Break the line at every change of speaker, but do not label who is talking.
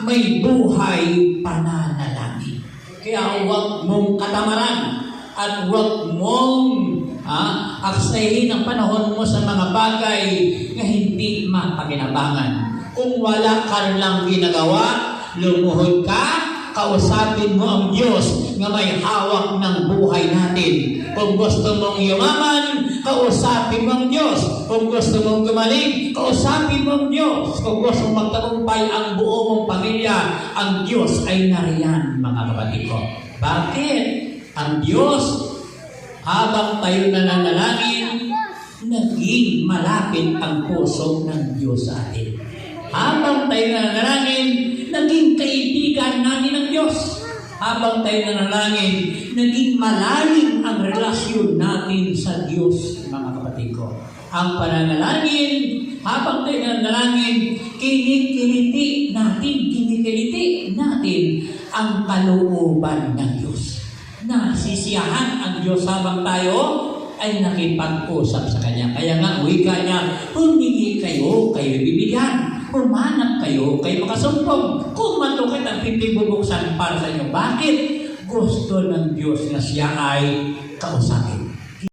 may buhay pananalangin. Kaya huwag mong katamaran at huwag mong aksayin ang panahon mo sa mga bagay na hindi mapakinabangan. Kung wala ka lang ginagawa, lumuhod ka, kausapin mo ang Diyos na may hawak ng buhay natin. Kung gusto mong yumaman, kausapin mo ang Diyos. Kung gusto mong gumaling, kausapin mo ang Diyos. Kung gusto mong magtagumpay ang buo mong pamilya, ang Diyos ay nariyan, mga kapatid ko. Bakit? Ang Diyos, habang tayo nananalangin, naging malapit ang puso ng Diyos sa atin. Habang tayo nananalangin, naging kaibigan natin ng Diyos. Habang tayo nananalangin, naging malalim ang relasyon natin sa Diyos, mga kapatid ko. Ang pananalangin, habang tayo nananalangin, kinikiliti natin ang kalooban ng Diyos. Nasisiyahan ang Diyos habang tayo ay nakipag-usap sa Kanya. Kaya nga, wika niya, humingi kayo, kayo bibigyan. Humanap kayo, kayo makasumpong. Kung matukit ang pintig bubuksan para sa inyo. Bakit? Gusto ng Diyos na siya ay kausapin.